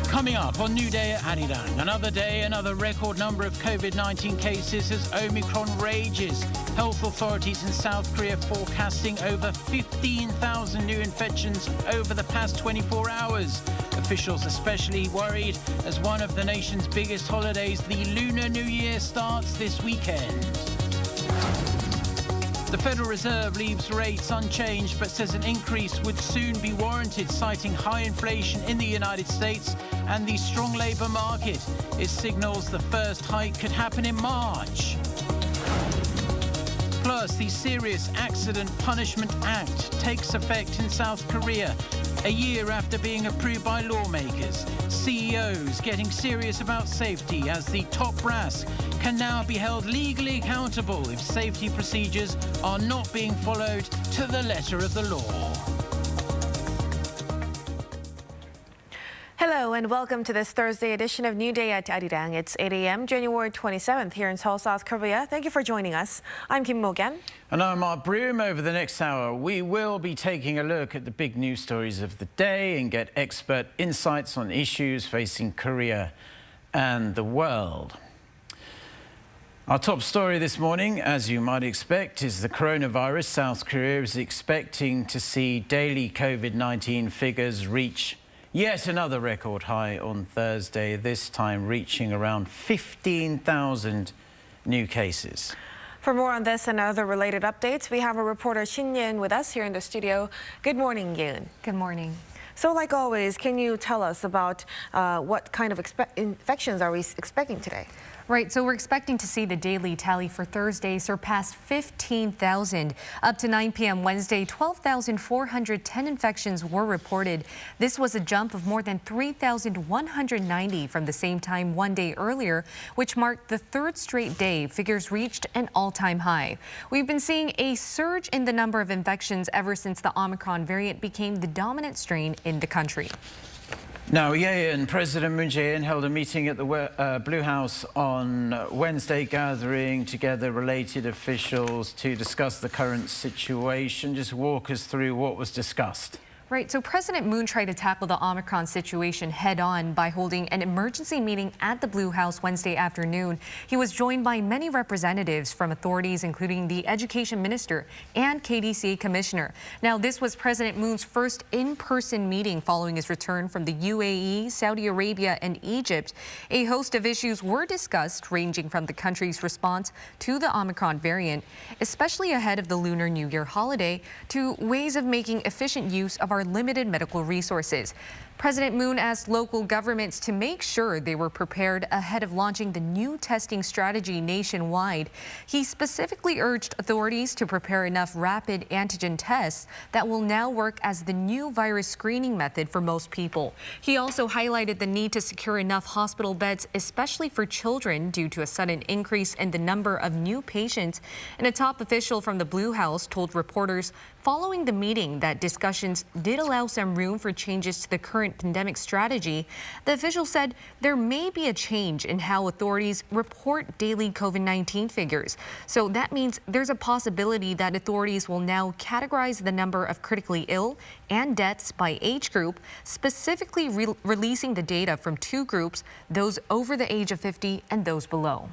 Coming up on New Day at Arirang, another day, another record number of COVID-19 cases as Omicron rages. Health authorities in South Korea forecasting over 15,000 new infections over the past 24 hours. Officials especially worried as one of the nation's biggest holidays, the Lunar New Year, starts this weekend. The Federal Reserve leaves rates unchanged but says an increase would soon be warranted, citing high inflation in the United States and the strong labour market. It signals the first hike could happen in March. Plus, the Serious Accident Punishment Act takes effect in South Korea a year after being approved by lawmakers. CEOs getting serious about safety as the top brass can now be held legally accountable if safety procedures are not being followed to the letter of the law. Hello and welcome to this Thursday edition of New Day at Arirang. It's 8 a.m. January 27th here in Seoul, South Korea. Thank you for joining us. I'm Kim Mo-gan. And I'm Mark Broom. Over the next hour, we will be taking a look at the big news stories of the day and get expert insights on issues facing Korea and the world. Our top story this morning, as you might expect, is the coronavirus. South Korea is expecting to see daily COVID-19 figures reach yet another record high on Thursday, this time reaching around 15,000 new cases. For more on this and other related updates, we have our reporter Shin Yeun with us here in the studio. Good morning, Yeun. Good morning. So like always, can you tell us about what kind of infections are we expecting today? Right, so we're expecting to see the daily tally for Thursday surpass 15,000. Up to 9 p.m. Wednesday, 12,410 infections were reported. This was a jump of more than 3,190 from the same time one day earlier, which marked the third straight day figures reached an all-time high. We've been seeing a surge in the number of infections ever since the Omicron variant became the dominant strain in the country. Now, President Moon Jae-in held a meeting at the Blue House on Wednesday, gathering together related officials to discuss the current situation. Just walk us through what was discussed. Right, so President Moon tried to tackle the Omicron situation head-on by holding an emergency meeting at the Blue House Wednesday afternoon. He was joined by many representatives from authorities, including the Education Minister and KDCA Commissioner. Now, this was President Moon's first in-person meeting following his return from the UAE, Saudi Arabia, and Egypt. A host of issues were discussed, ranging from the country's response to the Omicron variant, especially ahead of the Lunar New Year holiday, to ways of making efficient use of our limited medical resources. President Moon asked local governments to make sure they were prepared ahead of launching the new testing strategy nationwide. He specifically urged authorities to prepare enough rapid antigen tests that will now work as the new virus screening method for most people. He also highlighted the need to secure enough hospital beds, especially for children, due to a sudden increase in the number of new patients. And a top official from the Blue House told reporters following the meeting that discussions did allow some room for changes to the current pandemic strategy. The official said there may be a change in how authorities report daily COVID-19 figures. So that means there's a possibility that authorities will now categorize the number of critically ill and deaths by age group, specifically releasing the data from two groups, those over the age of 50 and those below.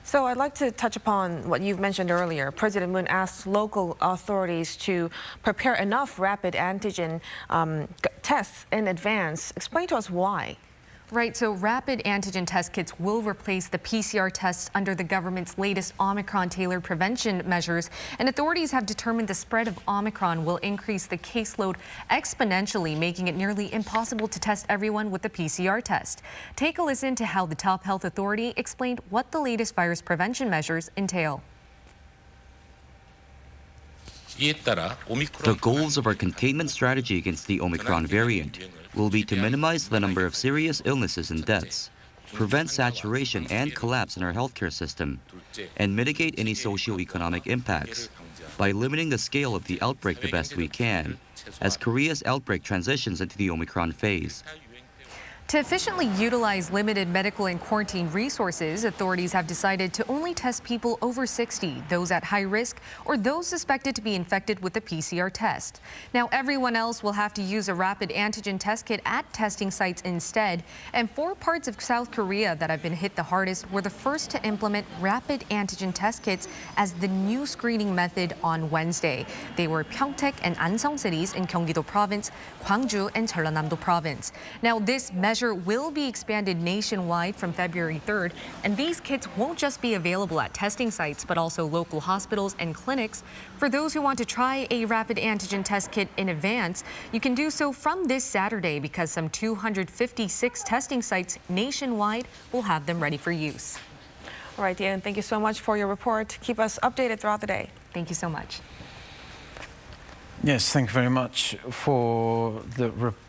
So I'd like to touch upon what you've mentioned earlier. President Moon asked local authorities to prepare enough rapid antigen tests in advance. Explain to us why. Right, so rapid antigen test kits will replace the PCR tests under the government's latest Omicron tailored prevention measures. And authorities have determined the spread of Omicron will increase the caseload exponentially, making it nearly impossible to test everyone with the PCR test. Take a listen to how the top health authority explained what the latest virus prevention measures entail. The goals of our containment strategy against the Omicron variant will be to minimize the number of serious illnesses and deaths, prevent saturation and collapse in our healthcare system, and mitigate any socio-economic impacts by limiting the scale of the outbreak the best we can, as Korea's outbreak transitions into the Omicron phase. To efficiently utilize limited medical and quarantine resources, authorities have decided to only test people over 60, those at high risk, or those suspected to be infected with a PCR test. Now, everyone else will have to use a rapid antigen test kit at testing sites instead. And 4 parts of South Korea that have been hit the hardest were the first to implement rapid antigen test kits as the new screening method on Wednesday. They were Pyeongtaek and Anseong cities in Gyeonggi-do Province, Gwangju and Jeollanam-do Province. Now, this measure will be expanded nationwide from February 3rd, and these kits won't just be available at testing sites, but also local hospitals and clinics. For those who want to try a rapid antigen test kit in advance, you can do so from this Saturday because some 256 testing sites nationwide will have them ready for use. All right, Ian, thank you so much for your report. Keep us updated throughout the day. Thank you so much. Yes, thank you very much for the report.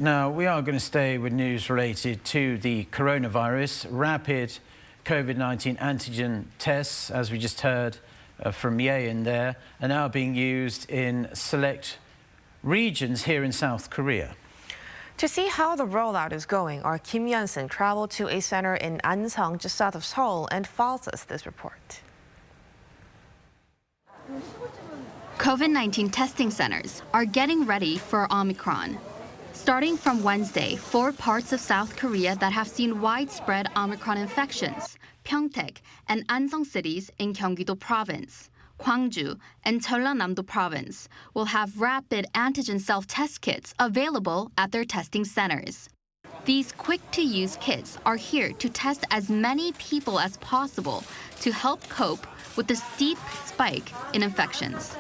Now, we are going to stay with news related to the coronavirus. Rapid COVID-19 antigen tests, as we just heard from Yein there, are now being used in select regions here in South Korea. To see how the rollout is going, our Kim Yeon-sun traveled to a center in Anseong, just south of Seoul, and files us this report. COVID-19 testing centers are getting ready for Omicron. Starting from Wednesday, 4 parts of South Korea that have seen widespread Omicron infections, Pyeongtaek and Anseong cities in Gyeonggi-do Province, Gwangju and Jeollanam-do Province, will have rapid antigen self-test kits available at their testing centers. These quick-to-use kits are here to test as many people as possible to help cope with the steep spike in infections.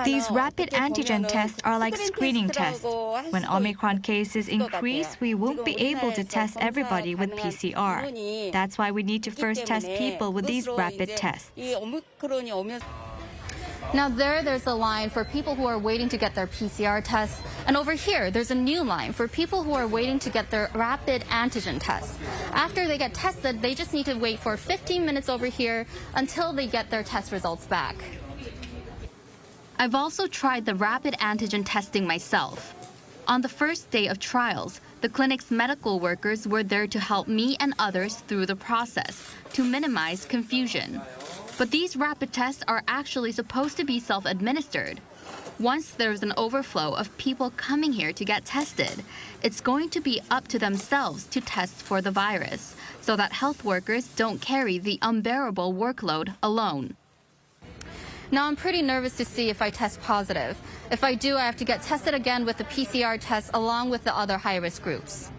These rapid antigen tests are like screening tests. When Omicron cases increase, we won't be able to test everybody with PCR. That's why we need to first test people with these rapid tests. Now there's a line for people who are waiting to get their PCR tests. And over here, there's a new line for people who are waiting to get their rapid antigen tests. After they get tested, they just need to wait for 15 minutes over here until they get their test results back. I've also tried the rapid antigen testing myself. On the first day of trials, the clinic's medical workers were there to help me and others through the process to minimize confusion. But these rapid tests are actually supposed to be self-administered. Once there's an overflow of people coming here to get tested, it's going to be up to themselves to test for the virus, so that health workers don't carry the unbearable workload alone. Now I'm pretty nervous to see if I test positive. If I do, I have to get tested again with the PCR test along with the other high-risk groups.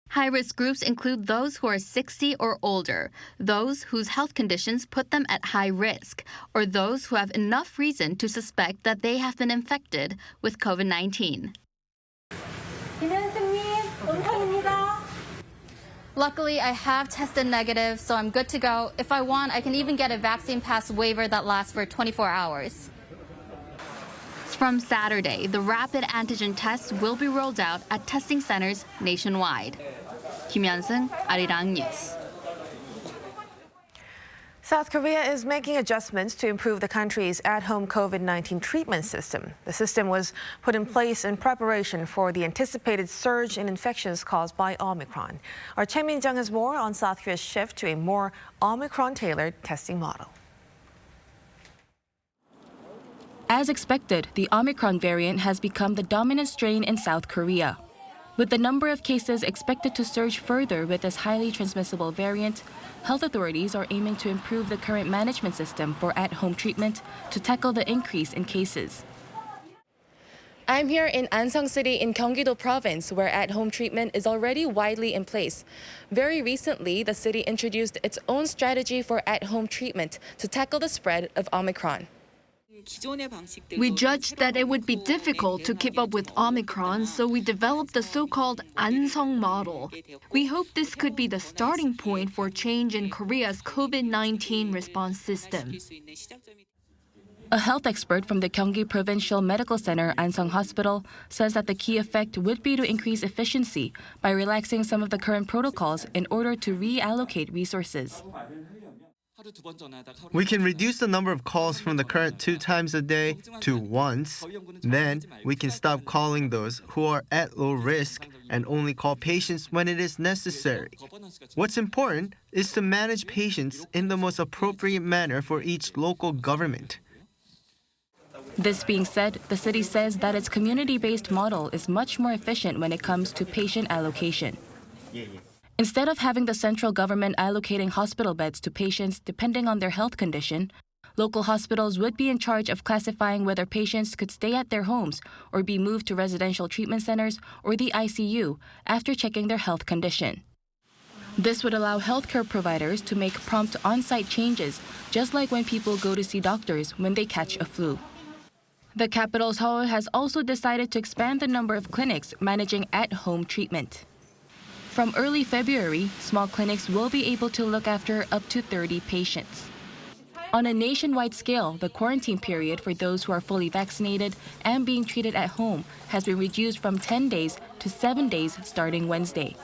High-risk groups include those who are 60 or older, those whose health conditions put them at high risk, or those who have enough reason to suspect that they have been infected with COVID-19. Luckily, I have tested negative, so I'm good to go. If I want, I can even get a vaccine pass waiver that lasts for 24 hours. From Saturday, the rapid antigen tests will be rolled out at testing centers nationwide. Kim Yeon-sun, Arirang News. South Korea is making adjustments to improve the country's at-home COVID-19 treatment system. The system was put in place in preparation for the anticipated surge in infections caused by Omicron. Our Choi Min-jung has more on South Korea's shift to a more Omicron-tailored testing model. As expected, the Omicron variant has become the dominant strain in South Korea. With the number of cases expected to surge further with this highly transmissible variant, health authorities are aiming to improve the current management system for at-home treatment to tackle the increase in cases. I'm here in Anseong City in Gyeonggi-do Province, where at-home treatment is already widely in place. Very recently, the city introduced its own strategy for at-home treatment to tackle the spread of Omicron. We judged that it would be difficult to keep up with Omicron, so we developed the so-called Anseong model. We hope this could be the starting point for change in Korea's COVID-19 response system. A health expert from the Gyeonggi Provincial Medical Center Anseong Hospital says that the key effect would be to increase efficiency by relaxing some of the current protocols in order to reallocate resources. We can reduce the number of calls from the current 2 times a day to once. Then we can stop calling those who are at low risk and only call patients when it is necessary. What's important is to manage patients in the most appropriate manner for each local government. This being said, the city says that its community-based model is much more efficient when it comes to patient allocation. Instead of having the central government allocating hospital beds to patients depending on their health condition, local hospitals would be in charge of classifying whether patients could stay at their homes or be moved to residential treatment centers or the ICU after checking their health condition. This would allow healthcare providers to make prompt on-site changes, just like when people go to see doctors when they catch a flu. The capital Seoul has also decided to expand the number of clinics managing at-home treatment. From early February, small clinics will be able to look after up to 30 patients. On a nationwide scale, the quarantine period for those who are fully vaccinated and being treated at home has been reduced from 10 days to 7 days starting Wednesday.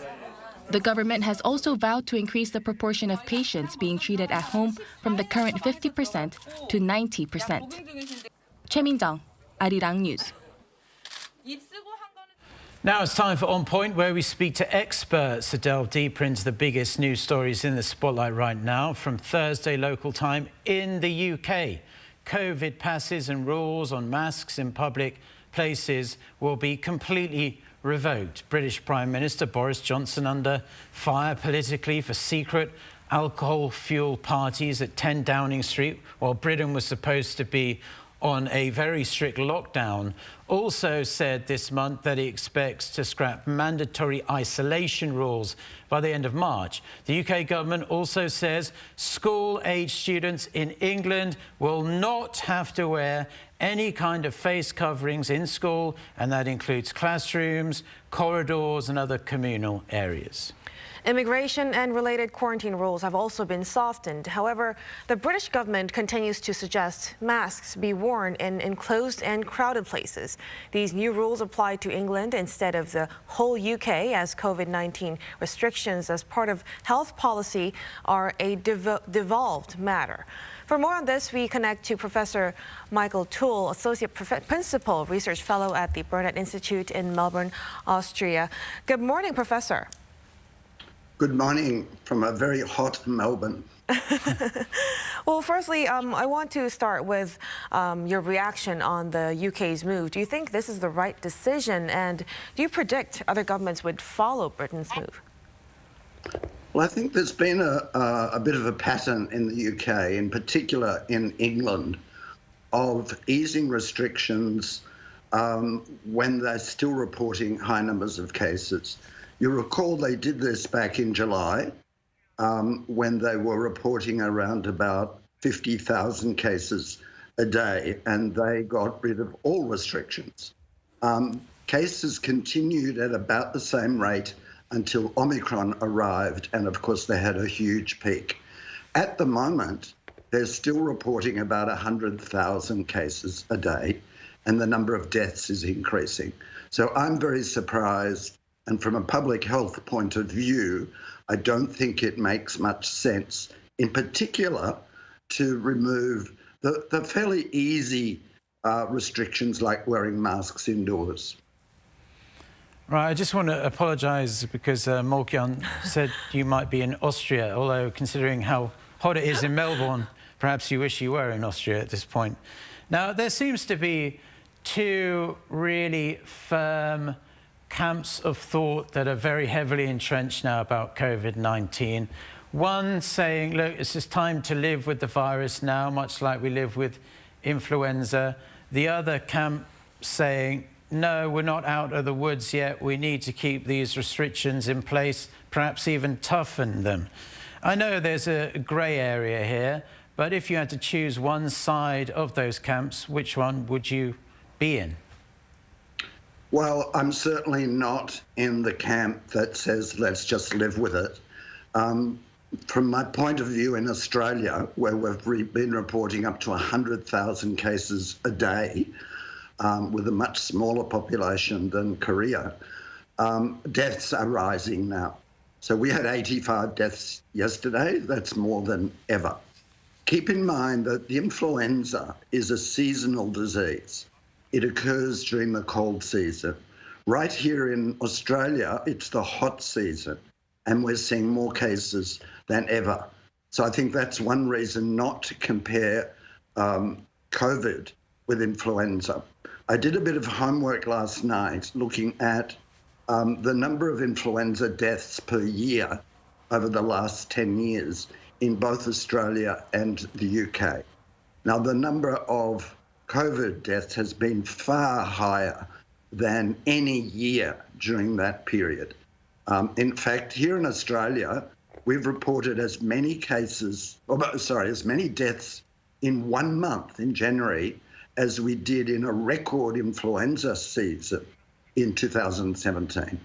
The government has also vowed to increase the proportion of patients being treated at home from the current 50% to 90%. Choi Min-jung, Arirang News. Now it's time for On Point, where we speak to experts to delve deeper into the biggest news stories in the spotlight right now. From Thursday local time in the UK, COVID passes and rules on masks in public places will be completely revoked. British Prime Minister Boris Johnson under fire politically for secret alcohol-fueled parties at 10 Downing Street, while Britain was supposed to be on a very strict lockdown, also said this month that he expects to scrap mandatory isolation rules by the end of March. The UK government also says school-age students in England will not have to wear any kind of face coverings in school, and that includes classrooms, corridors and other communal areas. Immigration and related quarantine rules have also been softened. However, the British government continues to suggest masks be worn in enclosed and crowded places. These new rules apply to England instead of the whole UK, as COVID-19 restrictions as part of health policy are a devolved matter. For more on this, we connect to Professor Michael Toole, Associate Principal Research Fellow at the Brent Institute in Melbourne, Austria. Good morning, Professor. Good morning from a very hot Melbourne. Well, firstly, I want to start with your reaction on the UK's move. Do you think this is the right decision, and do you predict other governments would follow Britain's move? Well, I think there's been a bit of a pattern in the UK, in particular in England, of easing restrictions when they're still reporting high numbers of cases. You recall they did this back in July when they were reporting around about 50,000 cases a day, and they got rid of all restrictions. Cases continued at about the same rate until Omicron arrived, and of course they had a huge peak. At the moment, they're still reporting about 100,000 cases a day, and the number of deaths is increasing. So I'm very surprised. And from a public health point of view, I don't think it makes much sense, in particular, to remove the fairly easy restrictions like wearing masks indoors. Right, I just want to apologise because Mo-kyun said you might be in Austria, although considering how hot it is in Melbourne, perhaps you wish you were in Austria at this point. Now, there seems to be two really firm camps of thought that are very heavily entrenched now about COVID-19. One saying, look, it's just time to live with the virus now, much like we live with influenza. The other camp saying, no, we're not out of the woods yet. We need to keep these restrictions in place, perhaps even toughen them. I know there's a grey area here, but if you had to choose one side of those camps, which one would you be in? Well, I'm certainly not in the camp that says let's just live with it. From my point of view in Australia, where we've been reporting up to 100,000 cases a day, with a much smaller population than Korea, deaths are rising now. So we had 85 deaths yesterday. That's more than ever. keep in mind that the influenza is a seasonal disease. It occurs during the cold season. Right here in Australia, it's the hot season, and we're seeing more cases than ever. So I think that's one reason not to compare COVID with influenza. I did a bit of homework last night looking at the number of influenza deaths per year over the last 10 years in both Australia and the UK. Now, the number of COVID deaths has been far higher than any year during that period. In fact, here in Australia, we've reported as many deaths in 1 month in January as we did in a record influenza season in 2017.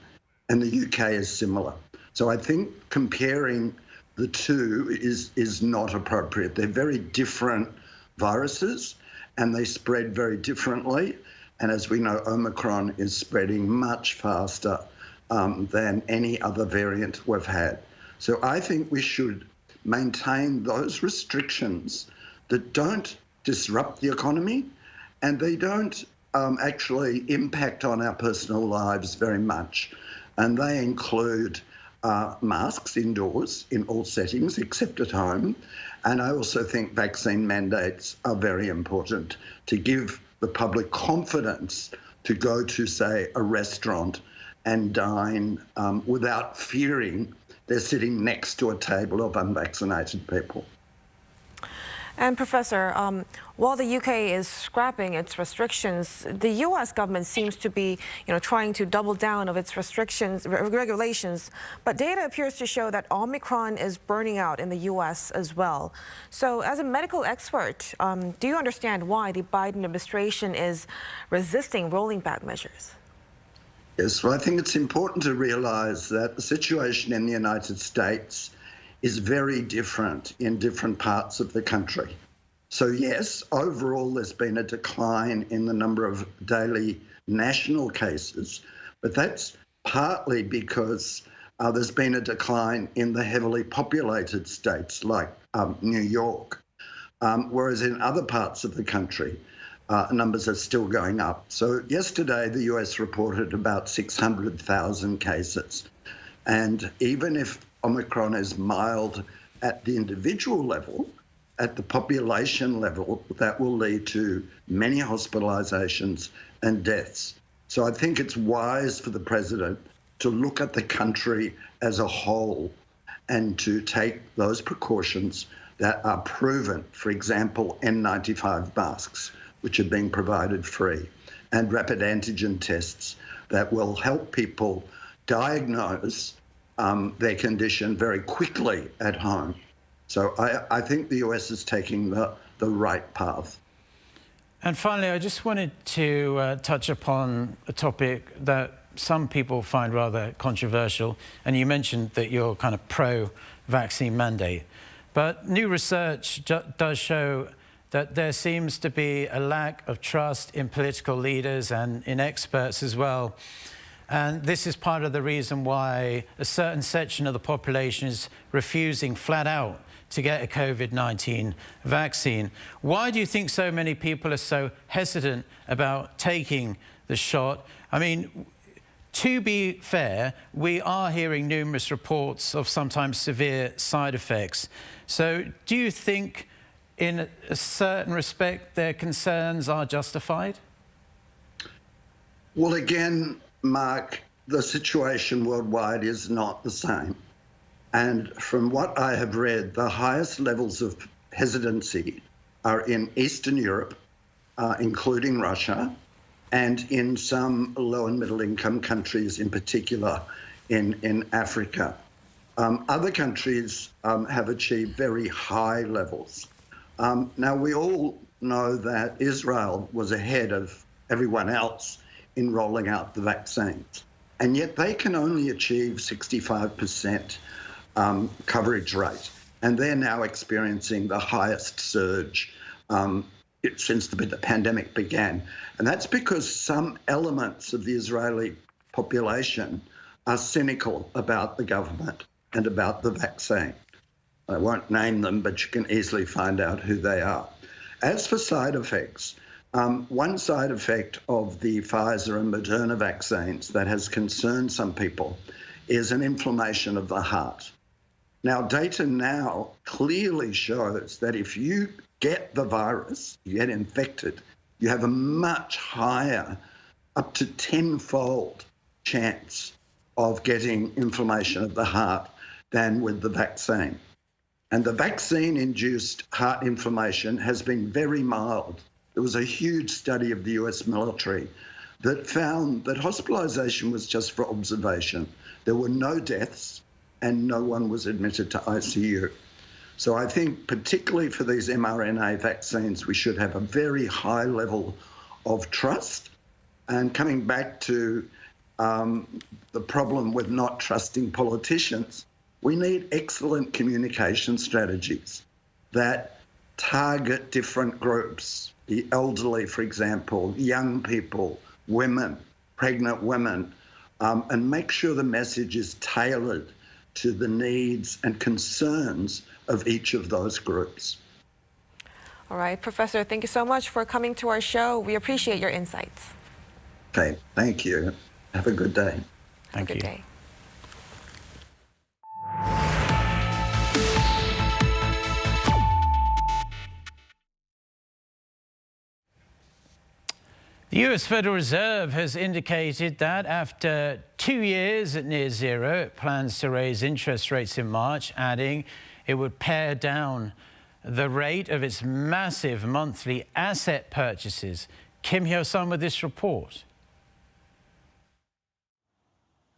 And the UK is similar. So I think comparing the two is not appropriate. They're very different viruses and they spread very differently. And as we know, Omicron is spreading much faster than any other variant we've had. So I think we should maintain those restrictions that don't disrupt the economy and they don't actually impact on our personal lives very much. And they include masks indoors in all settings except at home. And I also think vaccine mandates are very important to give the public confidence to go to, say, a restaurant and dine without fearing they're sitting next to a table of unvaccinated people. And Professor, while the UK is scrapping its restrictions, the US government seems to be, trying to double down of its restrictions, regulations. But data appears to show that Omicron is burning out in the US as well. So as a medical expert, do you understand why the Biden administration is resisting rolling back measures? Yes, well, I think it's important to realize that the situation in the United States is very different in different parts of the country. So yes, overall there's been a decline in the number of daily national cases, but that's partly because there's been a decline in the heavily populated states like New York, whereas in other parts of the country, numbers are still going up. So yesterday the US reported about 600,000 cases, and even if Omicron is mild at the individual level, at the population level, that will lead to many hospitalizations and deaths. So I think it's wise for the president to look at the country as a whole and to take those precautions that are proven. For example, N95 masks, which are being provided free, and rapid antigen tests that will help people diagnose their condition very quickly at home. So I think the US is taking the right path. And finally, I just wanted to touch upon a topic that some people find rather controversial. And you mentioned that you're kind of pro-vaccine mandate. But new research does show that there seems to be a lack of trust in political leaders and in experts as well. And this is part of the reason why a certain section of the population is refusing flat out to get a COVID-19 vaccine. Why do you think so many people are so hesitant about taking the shot? I mean, to be fair, we are hearing numerous reports of sometimes severe side effects. So do you think in a certain respect their concerns are justified? Well, again, Mark, the situation worldwide is not the same. And from what I have read, the highest levels of hesitancy are in Eastern Europe, including Russia, and in some low and middle income countries, in particular in Africa. Other countries have achieved very high levels. Now, we all know that Israel was ahead of everyone else in rolling out the vaccines, and yet they can only achieve 65% coverage rate, and they're now experiencing the highest surge since the pandemic began. And that's because some elements of the Israeli population are cynical about the government and about the vaccine. I won't name them, but you can easily find out who they are. As for side effects, one side effect of the Pfizer and Moderna vaccines that has concerned some people is an inflammation of the heart. Now, data now clearly shows that if you get the virus, you get infected, you have a much higher, up to 10-fold chance of getting inflammation of the heart than with the vaccine. And the vaccine-induced heart inflammation has been very mild. There was a huge study of the US military that found that hospitalization was just for observation. There were no deaths and no one was admitted to ICU. So I think particularly for these mRNA vaccines, we should have a very high level of trust. And coming back to the problem with not trusting politicians, we need excellent communication strategies that target different groups, the elderly, for example, young people, women, pregnant women, and make sure the message is tailored to the needs and concerns of each of those groups. All right, Professor, thank you so much for coming to our show. We appreciate your insights. Okay, thank you. Have a good day. Have a good day. The US Federal Reserve has indicated that after 2 years at near zero, it plans to raise interest rates in March, adding it would pare down the rate of its massive monthly asset purchases. Kim Hyo-sun with this report.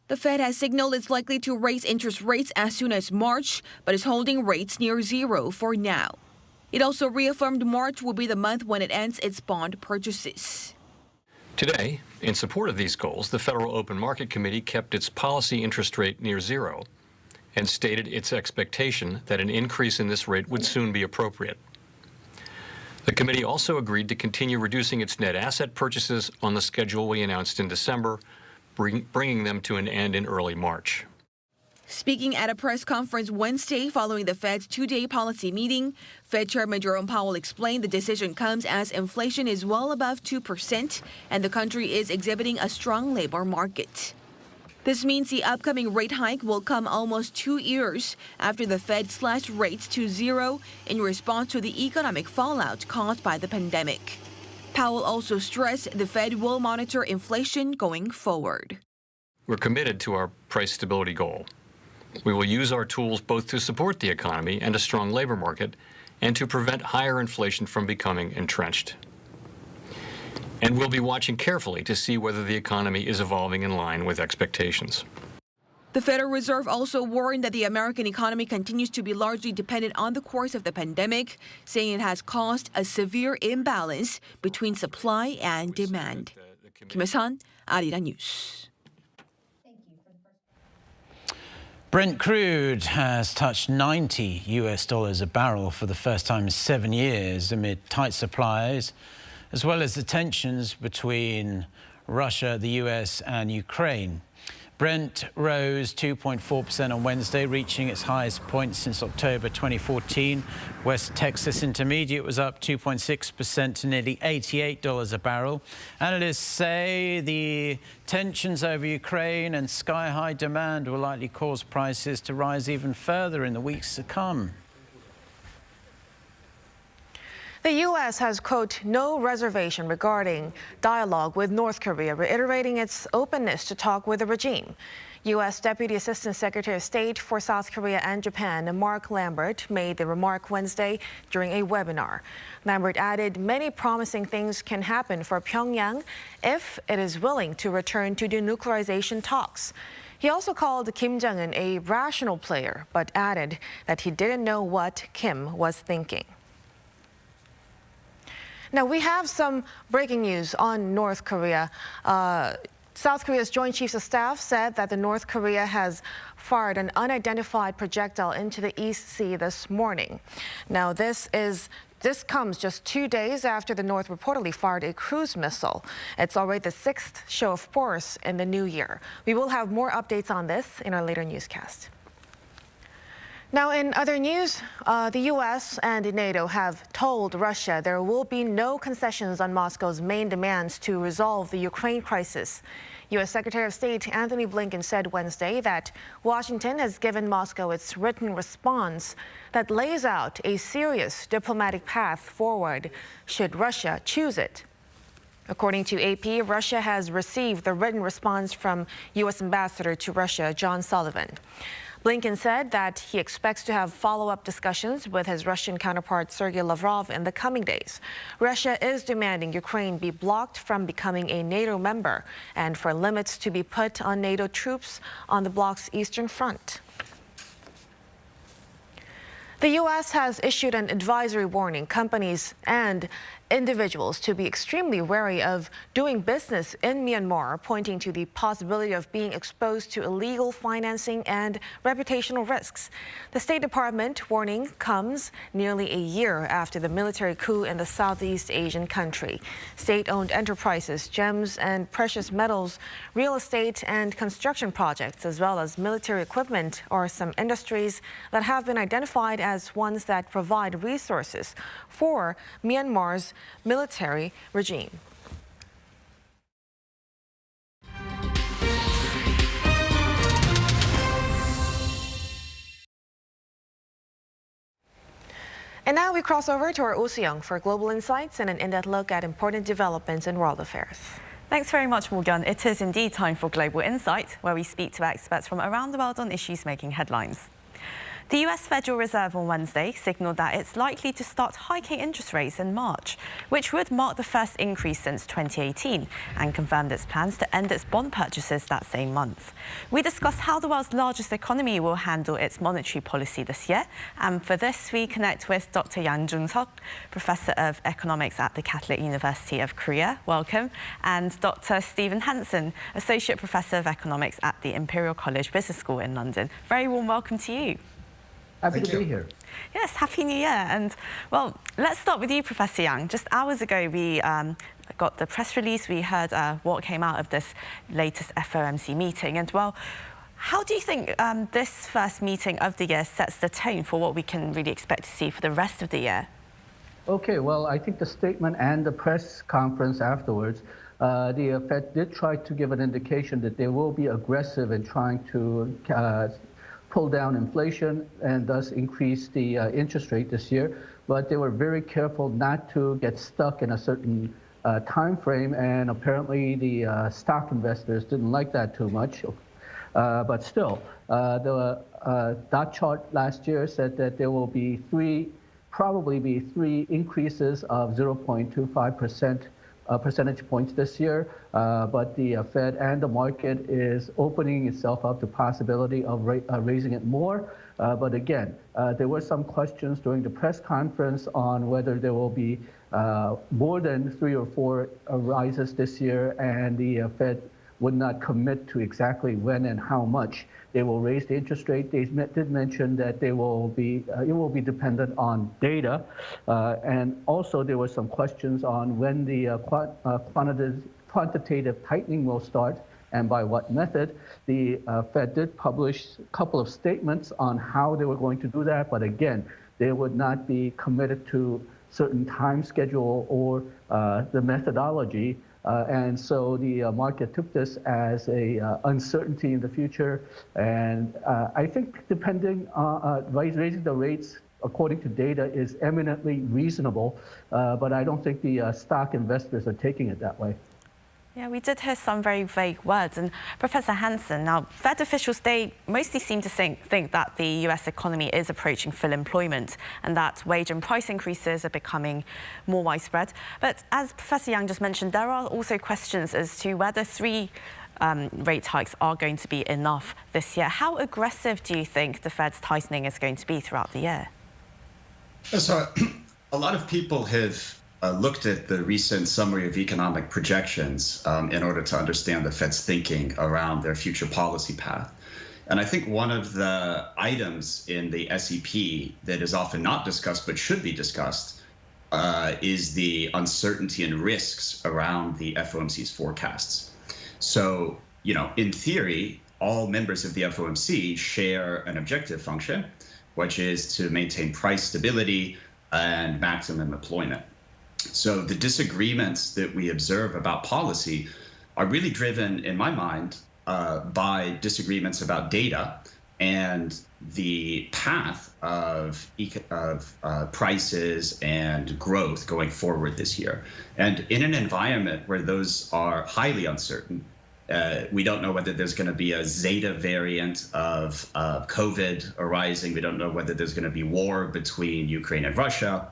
The Fed has signaled it's likely to raise interest rates as soon as March, but is holding rates near zero for now. It also reaffirmed March will be the month when it ends its bond purchases. Today, in support of these goals, the Federal Open Market Committee kept its policy interest rate near zero and stated its expectation that an increase in this rate would soon be appropriate. The committee also agreed to continue reducing its net asset purchases on the schedule we announced in December, bringing them to an end in early March. Speaking at a press conference Wednesday following the Fed's two-day policy meeting, Fed Chairman Jerome Powell explained the decision comes as inflation is well above 2% and the country is exhibiting a strong labor market. This means the upcoming rate hike will come almost 2 years after the Fed slashed rates to zero in response to the economic fallout caused by the pandemic. Powell also stressed the Fed will monitor inflation going forward. We're committed to our price stability goal. We will use our tools both to support the economy and a strong labor market and to prevent higher inflation from becoming entrenched. And we'll be watching carefully to see whether the economy is evolving in line with expectations. The Federal Reserve also warned that the American economy continues to be largely dependent on the course of the pandemic, saying it has caused a severe imbalance between supply and demand. Kim Hyo-sun, Arirang News. Brent crude has touched $90 a barrel for the first time in 7 years amid tight supplies, as well as the tensions between Russia, the US and Ukraine. Brent rose 2.4% on Wednesday, reaching its highest point since October 2014. West Texas Intermediate was up 2.6% to nearly $88 a barrel. Analysts say the tensions over Ukraine and sky-high demand will likely cause prices to rise even further in the weeks to come. The U.S. has, quote, no reservation regarding dialogue with North Korea, reiterating its openness to talk with the regime. U.S. Deputy Assistant Secretary of State for South Korea and Japan, Mark Lambert, made the remark Wednesday during a webinar. Lambert added many promising things can happen for Pyongyang if it is willing to return to denuclearization talks. He also called Kim Jong-un a rational player, but added that he didn't know what Kim was thinking. Now, we have some breaking news on North Korea. South Korea's Joint Chiefs of Staff said that the North Korea has fired an unidentified projectile into the East Sea this morning. Now, this comes just 2 days after the North reportedly fired a cruise missile. It's already the 6th show of force in the new year. We will have more updates on this in our later newscast. Now, in other news, the U.S. and NATO have told Russia there will be no concessions on Moscow's main demands to resolve the Ukraine crisis. U.S. Secretary of State Anthony Blinken said Wednesday that Washington has given Moscow its written response that lays out a serious diplomatic path forward should Russia choose it. According to AP, Russia has received the written response from U.S. Ambassador to Russia, John Sullivan. Blinken said that he expects to have follow-up discussions with his Russian counterpart Sergei Lavrov in the coming days. Russia is demanding Ukraine be blocked from becoming a NATO member and for limits to be put on NATO troops on the bloc's eastern front. The U.S. has issued an advisory warning companies and individuals to be extremely wary of doing business in Myanmar, pointing to the possibility of being exposed to illegal financing and reputational risks. The State Department warning comes nearly a year after the military coup in the Southeast Asian country. State-owned enterprises, gems and precious metals, real estate and construction projects, as well as military equipment are some industries that have been identified as ones that provide resources for Myanmar's military regime. And now we cross over to our Anseong for global insights and an in-depth look at important developments in world affairs. Thanks very much, Morgan. It is indeed time for Global Insight, where we speak to experts from around the world on issues making headlines. The US Federal Reserve on Wednesday signaled that it's likely to start hiking interest rates in March, which would mark the first increase since 2018, and confirmed its plans to end its bond purchases that same month. We discussed how the world's largest economy will handle its monetary policy this year, and for this we connect with Dr. Yang Jung-seok, Professor of Economics at the Catholic University of Korea, welcome, and Dr. Stephen Hansen, Associate Professor of Economics at the Imperial College Business School in London. Very warm welcome to you. Happy to be here. Yes, Happy New Year. And, well, let's start with you, Professor Yang. Just hours ago, we got the press release. We heard what came out of this latest FOMC meeting. And, well, how do you think this first meeting of the year sets the tone for what we can really expect to see for the rest of the year? Okay, well, I think the statement and the press conference afterwards, the Fed did try to give an indication that they will be aggressive in trying to pull down inflation and thus increase the interest rate this year. But they were very careful not to get stuck in a certain time frame, and apparently the stock investors didn't like that too much. But still, the dot chart last year said that there will be probably three increases of 0.25% percentage points this year, but the Fed and the market is opening itself up to possibility of raising it more. But again, there were some questions during the press conference on whether there will be more than 3 or 4 rises this year, and the Fed would not commit to exactly when and how much they will raise the interest rate. They did mention that it will be dependent on data, and also there were some questions on when the quantitative tightening will start and by what method. The Fed did publish a couple of statements on how they were going to do that, but again, they would not be committed to certain time schedule or the methodology. And so the market took this as a uncertainty in the future. And I think depending on raising the rates according to data is eminently reasonable, but I don't think the stock investors are taking it that way. Yeah, we did hear some very vague words. And Professor Hansen, now, Fed officials, they mostly seem to think that the US economy is approaching full employment and that wage and price increases are becoming more widespread. But as Professor Yang just mentioned, there are also questions as to whether 3 rate hikes are going to be enough this year. How aggressive do you think the Fed's tightening is going to be throughout the year? So a lot of people have looked at the recent summary of economic projections in order to understand the Fed's thinking around their future policy path. And I think one of the items in the SEP that is often not discussed but should be discussed is the uncertainty and risks around the FOMC's forecasts. So, in theory, all members of the FOMC share an objective function, which is to maintain price stability and maximum employment. So the disagreements that we observe about policy are really driven, in my mind, by disagreements about data and the path of prices and growth going forward this year. And in an environment where those are highly uncertain, we don't know whether there's going to be a Zeta variant of COVID arising. We don't know whether there's going to be war between Ukraine and Russia.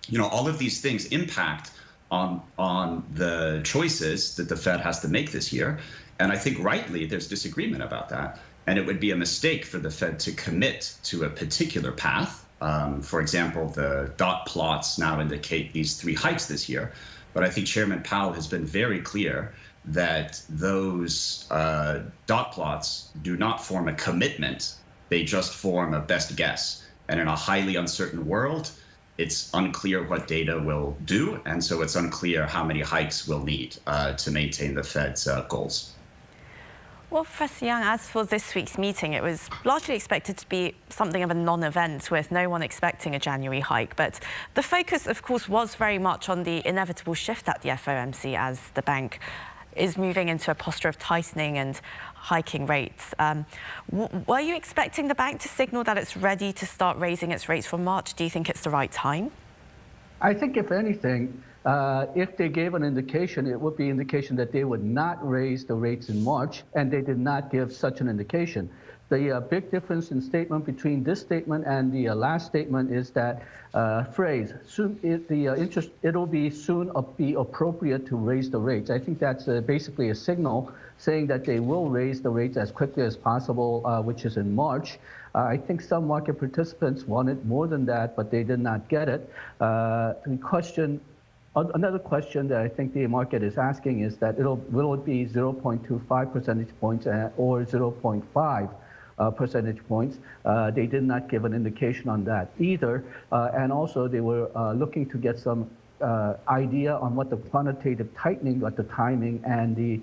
You know, all of these things impact on the choices that the Fed has to make this year. And I think rightly there's disagreement about that. And it would be a mistake for the Fed to commit to a particular path. For example, the dot plots now indicate these 3 hikes this year. But I think Chairman Powell has been very clear that those dot plots do not form a commitment. They just form a best guess. And in a highly uncertain world, it's unclear what data will do. And so it's unclear how many hikes we'll need to maintain the Fed's goals. Well, Professor Yang, as for this week's meeting, it was largely expected to be something of a non-event with no one expecting a January hike. But the focus, of course, was very much on the inevitable shift at the FOMC as the bank is moving into a posture of tightening and hiking rates. Were you expecting the bank to signal that it's ready to start raising its rates from March? Do you think it's the right time? I think, if anything, if they gave an indication, it would be indication that they would not raise the rates in March, and they did not give such an indication. The big difference in statement between this statement and the last statement is that phrase, soon it'll be soon be appropriate to raise the rates. I think that's basically a signal saying that they will raise the rates as quickly as possible, which is in March. I think some market participants wanted more than that, but they did not get it. Another question that I think the market is asking is that will it be 0.25 percentage points or 0.5 percentage points? They did not give an indication on that either. And also they were looking to get some idea on what the quantitative tightening, what the timing and the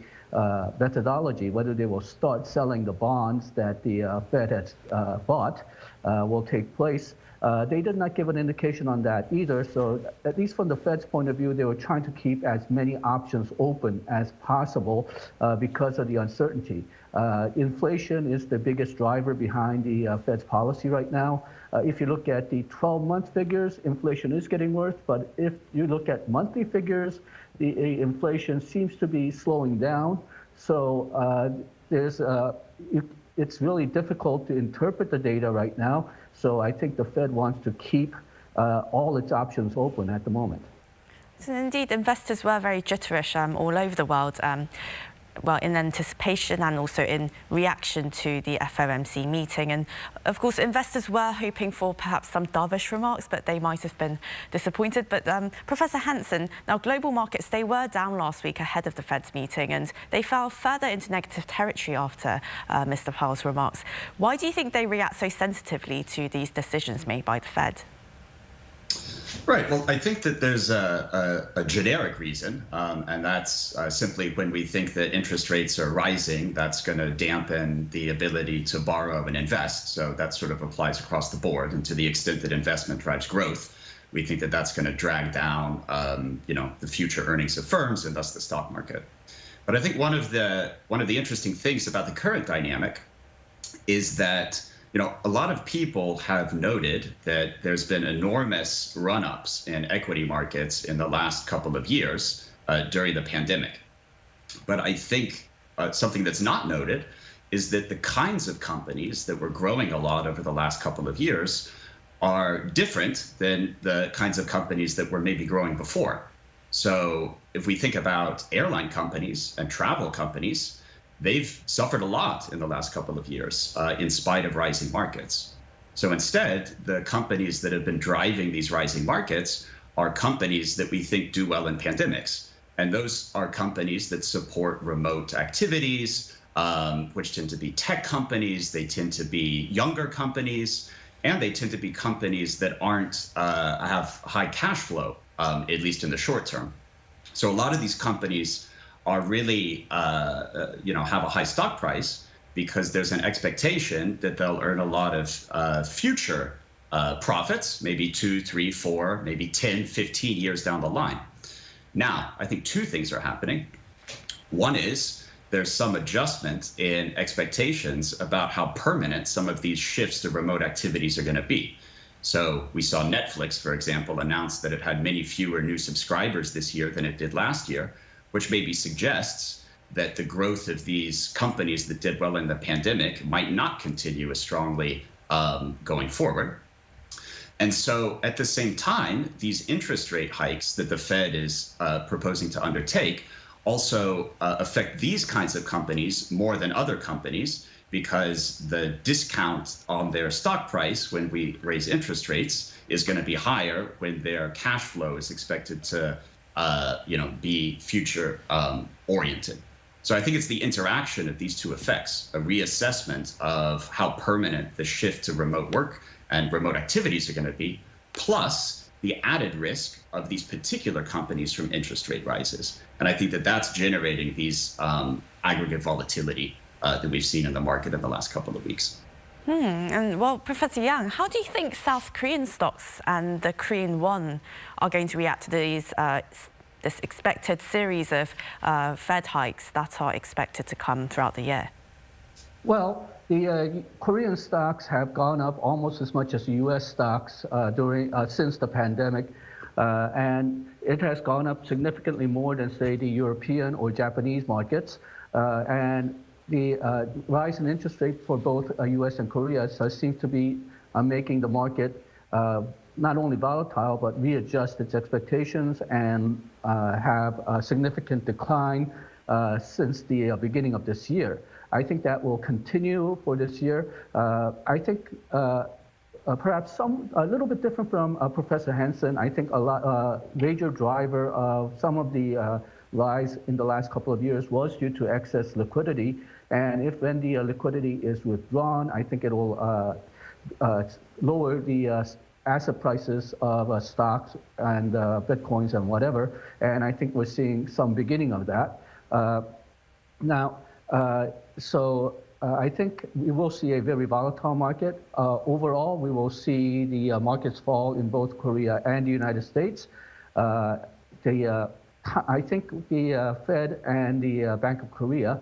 methodology, whether they will start selling the bonds that the Fed has bought will take place. They did not give an indication on that either. So at least from the Fed's point of view, they were trying to keep as many options open as possible because of the uncertainty. Inflation is the biggest driver behind the Fed's policy right now. If you look at the 12-month figures, inflation is getting worse. But if you look at monthly figures, the inflation seems to be slowing down. So it's really difficult to interpret the data right now. So I think the Fed wants to keep all its options open at the moment. So indeed, investors were very jitterish all over the world, well, in anticipation and also in reaction to the FOMC meeting. And of course, investors were hoping for perhaps some dovish remarks, but they might have been disappointed. But Professor Hansen, now global markets, they were down last week ahead of the Fed's meeting, and they fell further into negative territory after Mr. Powell's remarks. Why do you think they react so sensitively to these decisions made by the Fed? Right. Well, I think that there's a generic reason, and that's simply when we think that interest rates are rising, that's going to dampen the ability to borrow and invest. So that sort of applies across the board. And to the extent that investment drives growth, we think that that's going to drag down, the future earnings of firms and thus the stock market. But I think one of the interesting things about the current dynamic is that a lot of people have noted that there's been enormous run-ups in equity markets in the last couple of years during the pandemic. But I think something that's not noted is that the kinds of companies that were growing a lot over the last couple of years are different than the kinds of companies that were maybe growing before. So if we think about airline companies and travel companies, they've suffered a lot in the last couple of years in spite of rising markets. So instead, the companies that have been driving these rising markets are companies that we think do well in pandemics. And those are companies that support remote activities, which tend to be tech companies. They tend to be younger companies, and they tend to be companies that have high cash flow, at least in the short term. So a lot of these companies are really, have a high stock price because there's an expectation that they'll earn a lot of future profits, maybe 2, 3, 4, maybe 10, 15 years down the line. Now, I think two things are happening. One is there's some adjustment in expectations about how permanent some of these shifts to remote activities are going to be. So we saw Netflix, for example, announce that it had many fewer new subscribers this year than it did last year, which maybe suggests that the growth of these companies that did well in the pandemic might not continue as strongly going forward. And so at the same time, these interest rate hikes that the Fed is proposing to undertake also affect these kinds of companies more than other companies, because the discount on their stock price when we raise interest rates is going to be higher when their cash flow is expected to be future oriented. So I think it's the interaction of these two effects, a reassessment of how permanent the shift to remote work and remote activities are going to be, plus the added risk of these particular companies from interest rate rises. And I think that that's generating these aggregate volatility that we've seen in the market in the last couple of weeks. And well, Professor Yang, how do you think South Korean stocks and the Korean won are going to react to these this expected series of Fed hikes that are expected to come throughout the year? Well, the Korean stocks have gone up almost as much as the U.S. stocks since the pandemic, and it has gone up significantly more than, say, the European or Japanese markets. And the rise in interest rate for both U.S. and Korea seems to be making the market not only volatile, but readjust its expectations and have a significant decline since the beginning of this year. I think that will continue for this year. I think perhaps a little bit different from Professor Hansen. I think a major driver of some of the rise in the last couple of years was due to excess liquidity. And when the liquidity is withdrawn, I think it will lower the asset prices of stocks and bitcoins and whatever. And I think we're seeing some beginning of that. I think we will see a very volatile market. Overall, we will see the markets fall in both Korea and the United States. I think the Fed and the Bank of Korea,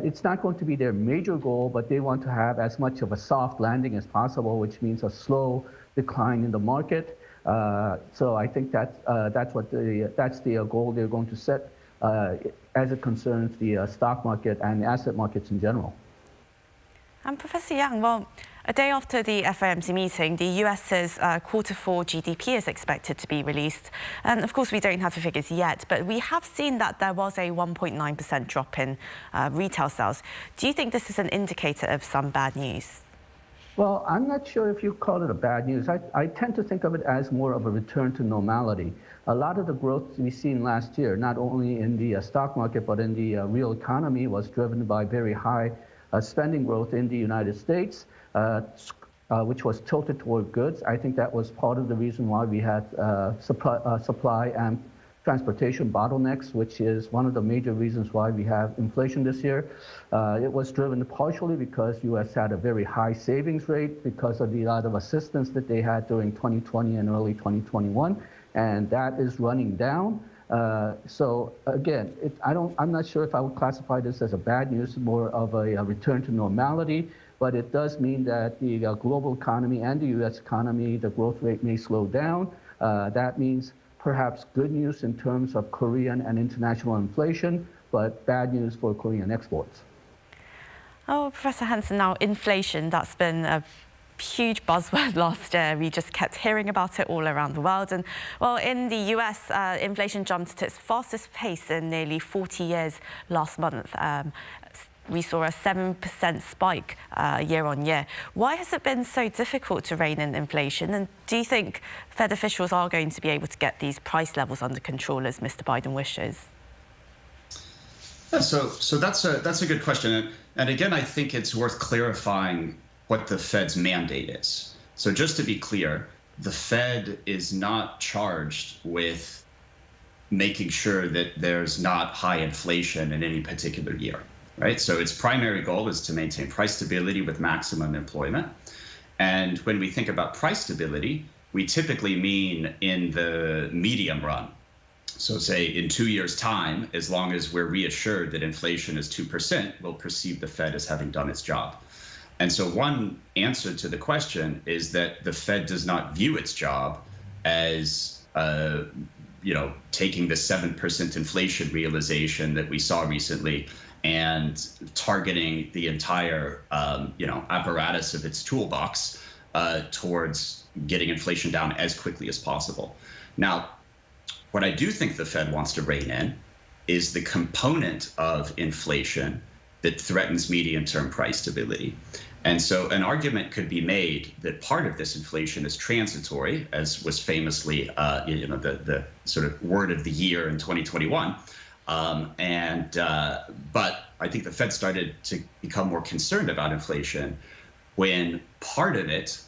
it's not going to be their major goal, but they want to have as much of a soft landing as possible, which means a slow decline in the market. So I think that's the goal they're going to set as it concerns the stock market and asset markets in general. And Professor Yang, well, a day after the FOMC meeting, the US's Q4 GDP is expected to be released. And of course, we don't have the figures yet, but we have seen that there was a 1.9% drop in retail sales. Do you think this is an indicator of some bad news? Well, I'm not sure if you call it a bad news. I tend to think of it as more of a return to normality. A lot of the growth we've seen last year, not only in the stock market, but in the real economy, was driven by very high spending growth in the United States, which was tilted toward goods. I think that was part of the reason why we had supply and transportation bottlenecks, which is one of the major reasons why we have inflation this year. It was driven partially because U.S. had a very high savings rate because of the lot of assistance that they had during 2020 and early 2021, and that is running down. So again, I'm not sure if I would classify this as a bad news, more of a return to normality, but it does mean that the global economy and the U.S. economy, the growth rate may slow down. That means perhaps good news in terms of Korean and international inflation, but bad news for Korean exports. Oh, Professor Hansen, now inflation, that's been a huge buzzword last year. We just kept hearing about it all around the world. And well, in the US, inflation jumped to its fastest pace in nearly 40 years last month. We saw a 7% spike year on year. Why has it been so difficult to rein in inflation? And do you think Fed officials are going to be able to get these price levels under control as Mr. Biden wishes? Yeah, so that's a good question. And again, I think it's worth clarifying what the Fed's mandate is. So just to be clear, the Fed is not charged with making sure that there's not high inflation in any particular year, right? So its primary goal is to maintain price stability with maximum employment. And when we think about price stability, we typically mean in the medium run. So say in 2 years' time, as long as we're reassured that inflation is 2%, we'll perceive the Fed as having done its job. And so one answer to the question is that the Fed does not view its job as taking the 7% inflation realization that we saw recently and targeting the entire apparatus of its toolbox towards getting inflation down as quickly as possible. Now, what I do think the Fed wants to rein in is the component of inflation that threatens medium-term price stability. And so an argument could be made that part of this inflation is transitory, as was famously the sort of word of the year in 2021. But I think the Fed started to become more concerned about inflation when part of it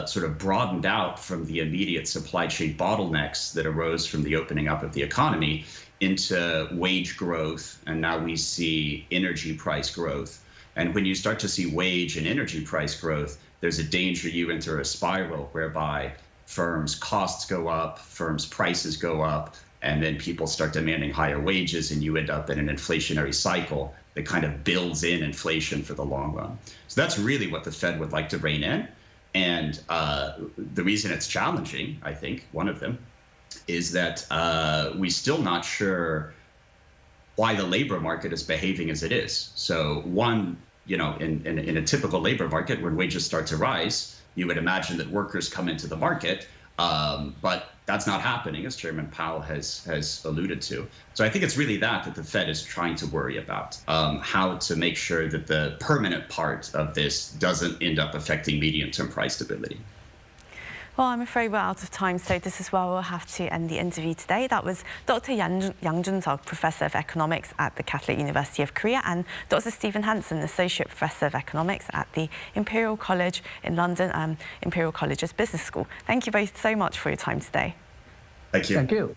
sort of broadened out from the immediate supply chain bottlenecks that arose from the opening up of the economy into wage growth, and now we see energy price growth. And when you start to see wage and energy price growth, there's a danger you enter a spiral whereby firms' costs go up, firms' prices go up, and then people start demanding higher wages, and you end up in an inflationary cycle that kind of builds in inflation for the long run. So that's really what the Fed would like to rein in. And the reason it's challenging, I think, one of them, is that we're still not sure why the labor market is behaving as it is. So one, in a typical labor market, when wages start to rise, you would imagine that workers come into the market, but that's not happening, as Chairman Powell has alluded to. So I think it's really that the Fed is trying to worry about, how to make sure that the permanent part of this doesn't end up affecting medium-term price stability. Well, I'm afraid we're out of time, so this is where we'll have to end the interview today. That was Dr. Yang Jun-seok, Professor of Economics at the Catholic University of Korea, and Dr. Stephen Hansen, Associate Professor of Economics at the Imperial College in London, Imperial College's Business School. Thank you both so much for your time today. Thank you. Thank you.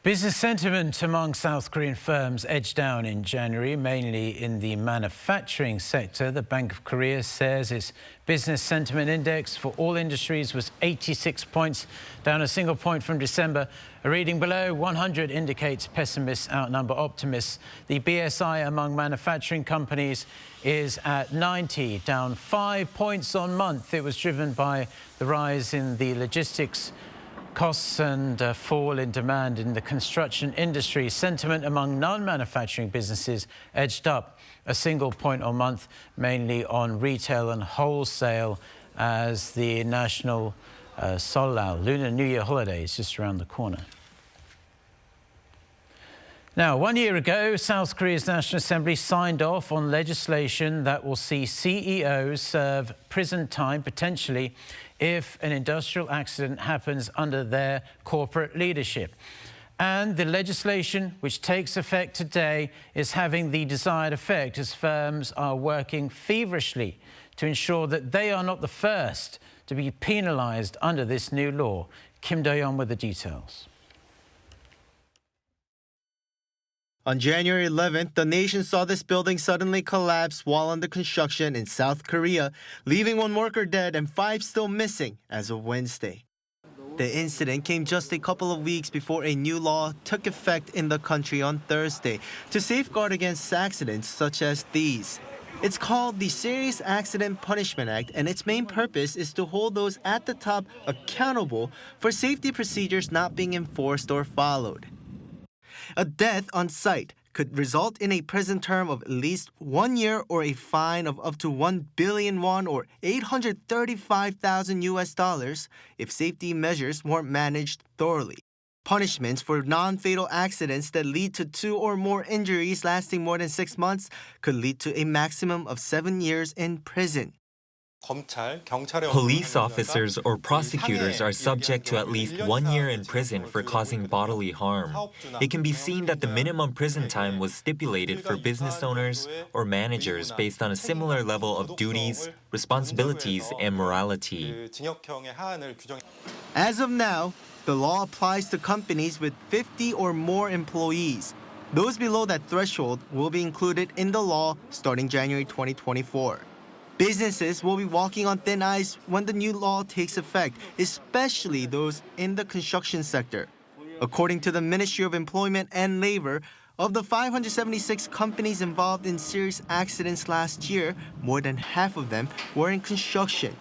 Business sentiment among South Korean firms edged down in January, mainly in the manufacturing sector. The Bank of Korea says its business sentiment index for all industries was 86 points, down a single point from December. A reading below 100 indicates pessimists outnumber optimists. The BSI among manufacturing companies is at 90, down 5 points on month. It was driven by the rise in the logistics costs and fall in demand in the construction industry. Sentiment among non-manufacturing businesses edged up a single point on month, mainly on retail and wholesale, as the national Seollal Lunar New Year holiday is just around the corner. Now, 1 year ago, South Korea's National Assembly signed off on legislation that will see CEOs serve prison time, potentially, if an industrial accident happens under their corporate leadership. And the legislation, which takes effect today, is having the desired effect as firms are working feverishly to ensure that they are not the first to be penalized under this new law. Kim Do-yeon with the details. On January 11th, the nation saw this building suddenly collapse while under construction in South Korea, leaving 1 worker dead and 5 still missing as of Wednesday. The incident came just a couple of weeks before a new law took effect in the country on Thursday to safeguard against accidents such as these. It's called the Serious Accident Punishment Act, and its main purpose is to hold those at the top accountable for safety procedures not being enforced or followed. A death on site could result in a prison term of at least 1 year or a fine of up to 1 billion won or $835,000 if safety measures weren't managed thoroughly. Punishments for non-fatal accidents that lead to 2 or more injuries lasting more than 6 months could lead to a maximum of 7 years in prison. Police officers or prosecutors are subject to at least 1 year in prison for causing bodily harm. It can be seen that the minimum prison time was stipulated for business owners or managers based on a similar level of duties, responsibilities, and morality. As of now, the law applies to companies with 50 or more employees. Those below that threshold will be included in the law starting January 2024. Businesses will be walking on thin ice when the new law takes effect, especially those in the construction sector. According to the Ministry of Employment and Labor, of the 576 companies involved in serious accidents last year, more than half of them were in construction.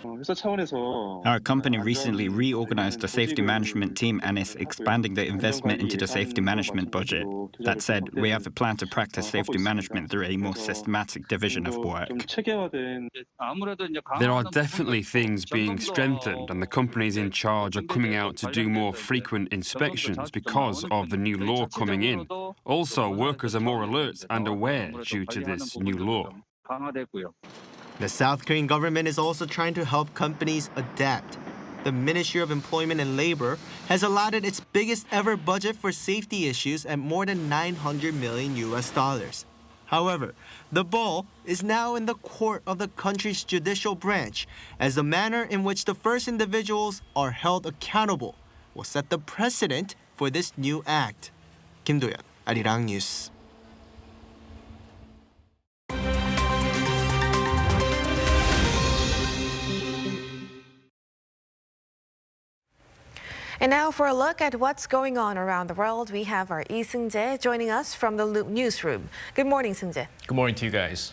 Our company recently reorganized the safety management team and is expanding the investment into the safety management budget. That said, we have a plan to practice safety management through a more systematic division of work. There are definitely things being strengthened, and the companies in charge are coming out to do more frequent inspections because of the new law coming in. Also, workers are more alert and aware due to this new law. The South Korean government is also trying to help companies adapt. The Ministry of Employment and Labor has allotted its biggest ever budget for safety issues at more than $900 million. However, the ball is now in the court of the country's judicial branch, as the manner in which the first individuals are held accountable will set the precedent for this new act. Kim Do-yeon, Arirang News. And now for a look at what's going on around the world, we have our Lee Seung-jae joining us from the newsroom. Good morning, Seung-jae. Good morning to you guys.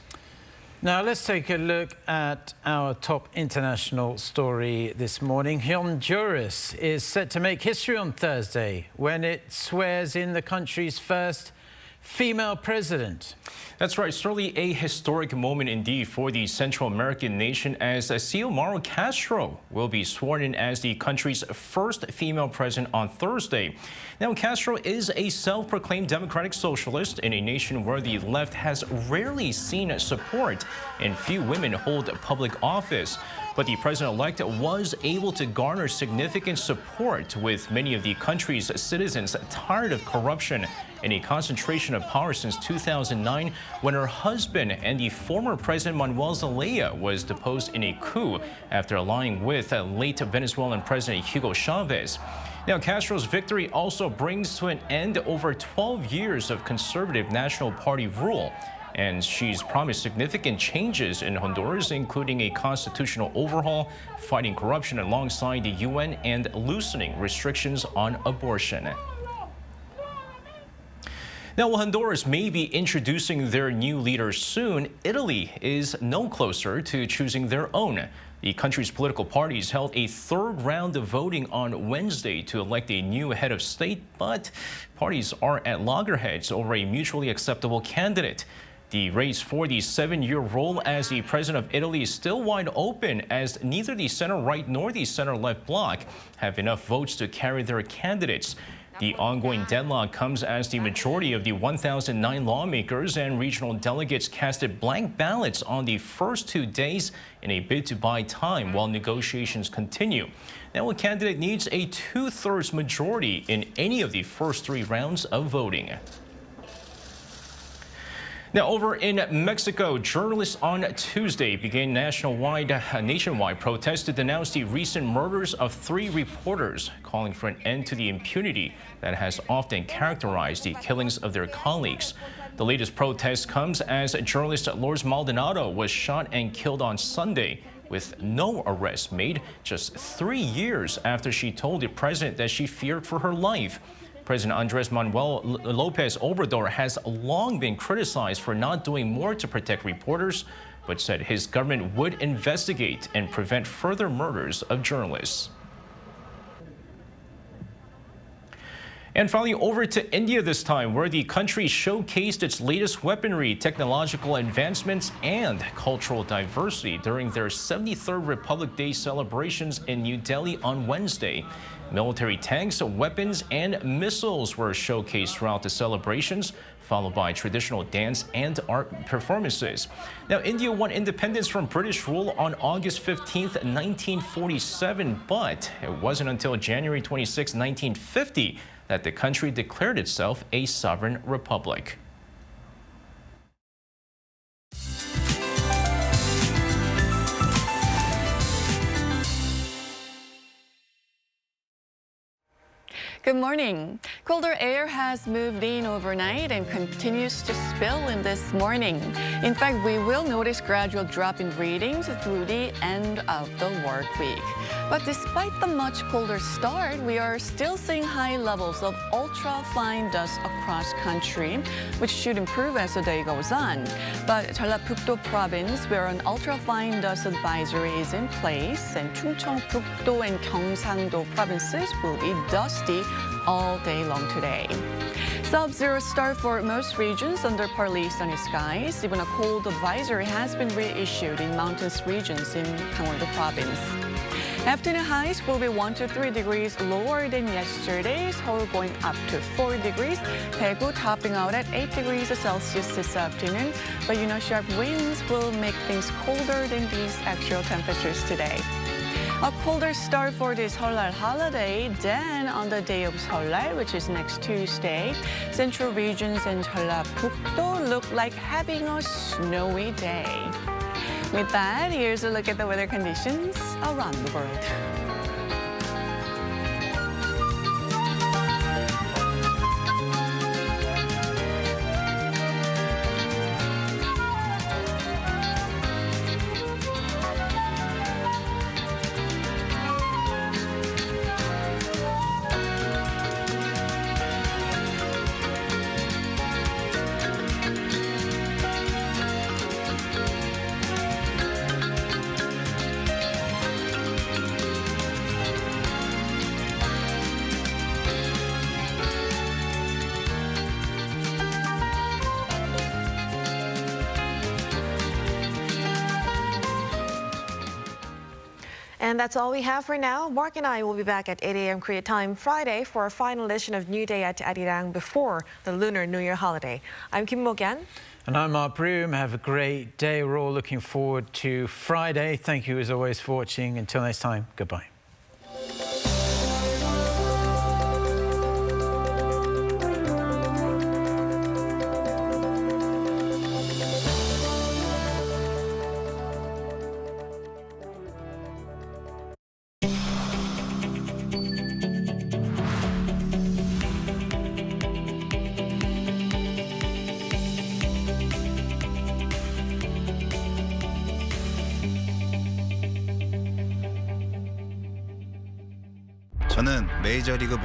Now let's take a look at our top international story this morning. Honduras is set to make history on Thursday when it swears in the country's first female president. That's right, certainly a historic moment indeed for the Central American nation, as Xiomara Castro will be sworn in as the country's first female president on Thursday. Now, Castro is a self-proclaimed democratic socialist in a nation where the left has rarely seen support and few women hold public office. But the president-elect was able to garner significant support, with many of the country's citizens tired of corruption and a concentration of power since 2009, when her husband and the former President Manuel Zelaya was deposed in a coup after allying with late Venezuelan President Hugo Chavez. Now, Castro's victory also brings to an end over 12 years of conservative National Party rule. And she's promised significant changes in Honduras, including a constitutional overhaul, fighting corruption alongside the UN, and loosening restrictions on abortion. Now, while Honduras may be introducing their new leader soon, Italy is no closer to choosing their own. The country's political parties held a third round of voting on Wednesday to elect a new head of state, but parties are at loggerheads over a mutually acceptable candidate. The race for the 7-year role as the president of Italy is still wide open, as neither the center-right nor the center-left bloc have enough votes to carry their candidates. The ongoing deadlock comes as the majority of the 1,009 lawmakers and regional delegates casted blank ballots on the first 2 days in a bid to buy time while negotiations continue. Now, a candidate needs a 2/3 majority in any of the first 3 rounds of voting. Now, over in Mexico, journalists on Tuesday began nationwide protests to denounce the recent murders of 3 reporters, calling for an end to the impunity that has often characterized the killings of their colleagues. The latest protest comes as journalist Lourdes Maldonado was shot and killed on Sunday, with no arrests made just 3 years after she told the president that she feared for her life. President Andres Manuel Lopez Obrador has long been criticized for not doing more to protect reporters, but said his government would investigate and prevent further murders of journalists. And finally, over to India this time, where the country showcased its latest weaponry, technological advancements, and cultural diversity during their 73rd Republic Day celebrations in New Delhi on Wednesday. Military tanks, weapons, and missiles were showcased throughout the celebrations, followed by traditional dance and art performances. Now, India won independence from British rule on August 15th, 1947, but it wasn't until January 26, 1950, that the country declared itself a sovereign republic. Good morning. Colder air has moved in overnight and continues to spill in this morning. In fact, we will notice gradual drop in readings through the end of the work week. But despite the much colder start, we are still seeing high levels of ultra-fine dust across country, which should improve as the day goes on. But 전라북도 province, where an ultra-fine dust advisory is in place, and 충청북도 and 경상도 provinces will be dusty all day long today. Sub-zero start for most regions under partly sunny skies. Even a cold advisory has been reissued in mountainous regions in Gangwon-do province. Afternoon highs will be 1 to 3 degrees lower than yesterday's, Seoul going up to 4 degrees, Daegu topping out at 8 degrees Celsius this afternoon. But sharp winds will make things colder than these actual temperatures today. A colder start for this Seollal holiday. Then on the day of Seollal, which is next Tuesday, central regions and 전라북도 look like having a snowy day. With that, here's a look at the weather conditions around the world. And that's all we have for now. Mark and I will be back at 8 a.m. Korea time Friday for a final edition of New Day at Arirang before the Lunar New Year holiday. I'm Kim Mo-kyan. And I'm Mark Broom. Have a great day. We're all looking forward to Friday. Thank you as always for watching. Until next time, goodbye. 저는 메이저리그